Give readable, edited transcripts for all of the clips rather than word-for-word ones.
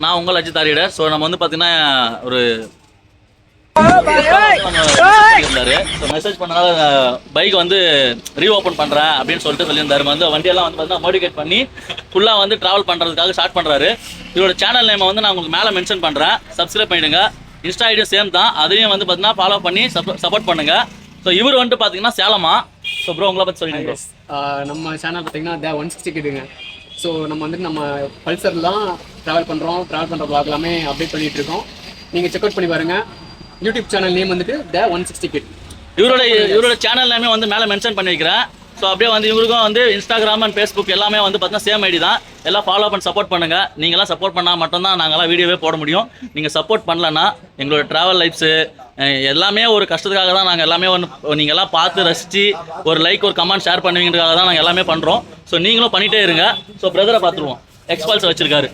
நான் உங்கள் அஜித் ஆரியடர். ஸோ நம்ம வந்து பார்த்தீங்கன்னா ஒரு இருந்தாரு. மெசேஜ் பண்ணனால பைக் வந்து ரீஓப்பன் பண்ணுறேன் அப்படின்னு சொல்லிட்டு சொல்லியிருந்தாரு. வந்து வண்டியெல்லாம் வந்து பார்த்தீங்கன்னா மோடிஃபை பண்ணி ஃபுல்லாக வந்து ட்ராவல் பண்ணுறதுக்காக ஸ்டார்ட் பண்ணுறாரு. இவரோட சேனல் நேமை வந்து நான் உங்களுக்கு மேலே மென்ஷன் பண்ணுறேன், சப்ஸ்கிரைப் பண்ணிவிடுங்க. இன்ஸ்டா ஐடியும் சேம் தான், அதையும் வந்து பார்த்தீங்கன்னா ஃபாலோ பண்ணி சப்போர்ட் பண்ணுங்கள். ஸோ இவர் வந்துட்டு பார்த்தீங்கன்னா சேலமா. ஸோ ப்ரோ உங்களை பற்றி சொல்லிடுங்க. நம்ம சேனல் பார்த்தீங்கன்னா The 160 கிட்டுங்க. ஸோ நம்ம வந்துட்டு நம்ம பல்சர்லாம் ட்ராவல் பண்ணுற vlog எல்லாமே அப்டேட் பண்ணிகிட்டு இருக்கோம். நீங்கள் செக் அவுட் பண்ணி பாருங்கள். யூடியூப் சேனல் நேம் வந்துட்டு The 160 கிட். இவரோட சேனல் நேமே வந்து மேலே மென்ஷன் பண்ணியிருக்கிறேன். ஸோ அப்படியே வந்து இவருக்கும் வந்து இன்ஸ்டாகிராம் அண்ட் ஃபேஸ்புக் எல்லாமே வந்து பார்த்தீங்கன்னா சேம் ஐடி தான். எல்லாம் ஃபாலோ பண்ணி சப்போர்ட் பண்ணுங்கள். நீங்களாம் சப்போர்ட் பண்ணால் மட்டும்தான் நாங்கள்லாம் வீடியோவே போட முடியும். நீங்கள் சப்போர்ட் பண்ணலன்னா எங்களோட ட்ராவல் லைஃப்ஸு எல்லாமே ஒரு கஷ்டத்துக்காக தான் நாங்கள் எல்லாமே ஒன்று நீங்கள் எல்லாம் பார்த்து ரசித்து ஒரு லைக் ஒரு கமெண்ட் ஷேர் பண்ணுவீங்கிறதுக்காக தான் நாங்கள் எல்லாமே பண்ணுறோம். ஸோ நீங்களும் பண்ணிகிட்டே இருங்க. ஸோ பிரதரை பார்த்துருவோம். எக்ஸ்பல்ஸ் வச்சிருக்காரு,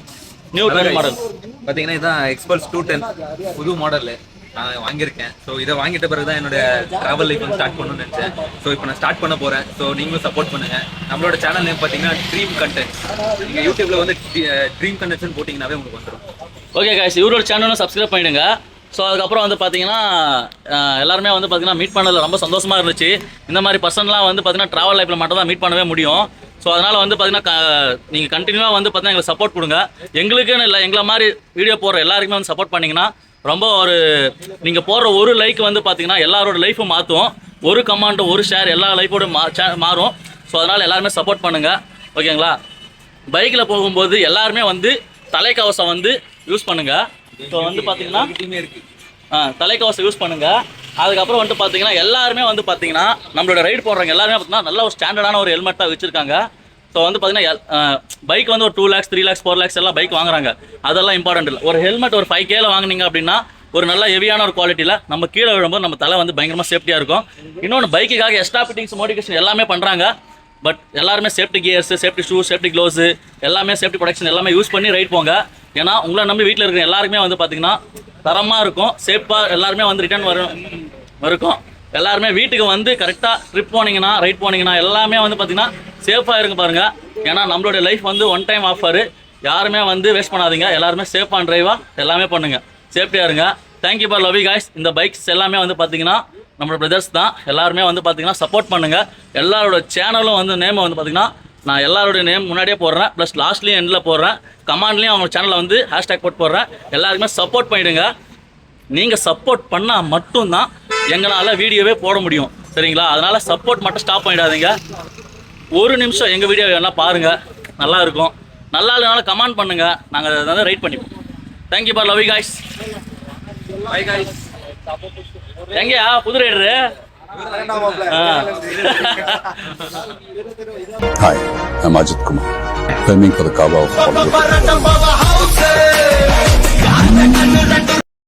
நியூ ட்ரெண்ட் மாடல். பார்த்தீங்கன்னா இதுதான் எக்ஸ்பல்ஸ் 210 புது மாடலு நான் வாங்கியிருக்கேன். ஸோ இதை வாங்கிட்ட பிறகு தான் என்னோட ட்ராவல் லைஃப் வந்து ஸ்டார்ட் பண்ணணும்னு நினச்சேன். ஸோ இப்போ நான் ஸ்டார்ட் பண்ண போகிறேன். ஸோ நீங்களும் சப்போர்ட் பண்ணுங்கள். நம்மளோட சேனல் நேம் பார்த்தீங்கன்னா ட்ரீம் கண்டென்ட்ஸ். நீங்கள் யூடியூப்பில் வந்து ட்ரீம் கண்டென்ட்ஸ்னு போட்டிங்கனாவே உங்களுக்கு வந்துடும். ஓகே காய்ஸ், இவரோட சேனலும் சப்ஸ்கிரைப் பண்ணிவிடுங்க. ஸோ அதுக்கப்புறம் வந்து பார்த்தீங்கன்னா எல்லாருமே வந்து பார்த்தீங்கன்னா மீட் பண்ணதில் ரொம்ப சந்தோஷமாக இருந்துச்சு. இந்த மாதிரி பர்சன்லாம் வந்து பார்த்தீங்கன்னா ட்ராவல் லைஃப்பில் மட்டும் தான் மீட் பண்ணவே முடியும். ஸோ அதனால் வந்து பார்த்தீங்கன்னா நீங்கள் கண்டினியூவாக வந்து பார்த்தீங்கன்னா எங்களுக்கு சப்போர்ட் கொடுங்க. எங்களுக்குன்னு இல்லை, எங்களை மாதிரி வீடியோ போடுற எல்லாருக்குமே வந்து சப்போர்ட் பண்ணிங்கன்னா ரொம்ப ஒரு நீங்கள் போடுற ஒரு லைக் வந்து பார்த்தீங்கன்னா எல்லாரோட லைஃப்பும் மாற்றும். ஒரு கமெண்ட் ஒரு ஷேர் எல்லா லைஃபோட மாறும். ஸோ அதனால் எல்லாருமே சப்போர்ட் பண்ணுங்கள், ஓகேங்களா? பைக்கில் போகும்போது எல்லாருமே வந்து தலைக்கவசம் வந்து யூஸ் பண்ணுங்கள். ஸோ வந்து பார்த்தீங்கன்னா தலைக்கவசம் யூஸ் பண்ணுங்கள். அதுக்கப்புறம் வந்துட்டு பார்த்தீங்கன்னா எல்லாருமே வந்து பார்த்தீங்கன்னா நம்மளோட ரைடு போடுறவங்க எல்லாருமே பார்த்தீங்கன்னா நல்ல ஒரு ஸ்டாண்டர்டான ஒரு ஹெல்மெட் தான் வச்சுருக்காங்க. ஸோ வந்து பார்த்தீங்கன்னா பைக் வந்து ஒரு 2 lakhs 3 lakhs 4 lakhs எல்லாம் பைக் வாங்குறாங்க. அதெல்லாம் இம்பார்ட்டன்ட் இல்லை. ஒரு ஹெல்மெட் ஒரு 5Kல வாங்கினீங்க அப்படின்னா ஒரு நல்ல ஹெவியான ஒரு குவாலிட்டியில் நம்ம கீழே விழும்போது நம்ம தலை வந்து பயங்கரமாக சேஃப்டியாக இருக்கும். இன்னொன்று பைக்குக்காக எக்ஸ்ட்ரா ஃபிட்டிங்ஸ் மோடிஃபிகேஷன் எல்லாமே பண்ணுறாங்க. பட் எல்லாருமே safety gears, safety shoes, safety close எல்லாமே சேஃப்டி ப்ரொடக்ஷன் எல்லாமே யூஸ் பண்ணி ரைட் போங்க. ஏன்னா உங்களை நம்பி வீட்டில் இருக்கிற எல்லாருக்குமே வந்து பார்த்தீங்கன்னா தரமாக இருக்கும், சேஃபாக எல்லாருமே வந்து ரிட்டர்ன் இருக்கும். எல்லாருமே வீட்டுக்கு வந்து கரெக்டாக ட்ரிப் போனீங்கன்னா ரைட் போனீங்கன்னா எல்லாமே வந்து பார்த்தீங்கன்னா சேஃபாக இருங்க பாருங்கள். ஏன்னா நம்மளுடைய லைஃப் வந்து ஒன் டைம் ஆஃபரு. யாருமே வந்து வேஸ்ட் பண்ணாதீங்க. எல்லாருமே சேஃபான டிரைவாக எல்லாமே பண்ணுங்கள், சேஃப்டியாக இருங்க. Thank you for love you guys. இந்த பைக்ஸ் எல்லாமே வந்து பார்த்தீங்கன்னா நம்மளோட பிரதர்ஸ் தான். எல்லாருமே வந்து பார்த்தீங்கன்னா சப்போர்ட் பண்ணுங்கள். எல்லாரோட சேனலும் வந்து நேமை வந்து பார்த்தீங்கன்னா நான் எல்லாரோட நேம் முன்னாடியே போடுறேன், ப்ளஸ் லாஸ்ட்லேயும் எண்டில் போடுறேன், கமாண்ட்லேயும் அவங்க சேனலில் வந்து ஹேஷ்டேக் போட்டு போடுறேன். எல்லாருக்குமே சப்போர்ட் பண்ணிவிடுங்க. நீங்கள் சப்போர்ட் பண்ணால் மட்டும்தான் எங்களால் வீடியோவே போட முடியும், சரிங்களா? அதனால் சப்போர்ட் மட்டும் ஸ்டாப் பண்ணிடாதீங்க. ஒரு நிமிஷம் எங்கள் வீடியோ எல்லாம் பாருங்கள், நல்லா இருக்கும். நல்லா இல்லைனாலும் கமெண்ட் பண்ணுங்கள், நாங்கள் அதை வந்து ரைட் பண்ணிப்போம். Thank you for love you guys. By guys. எங்கேயா புது rider? Hi, I'm Ajit Kumar, filming for the Kaaba of Bollywood.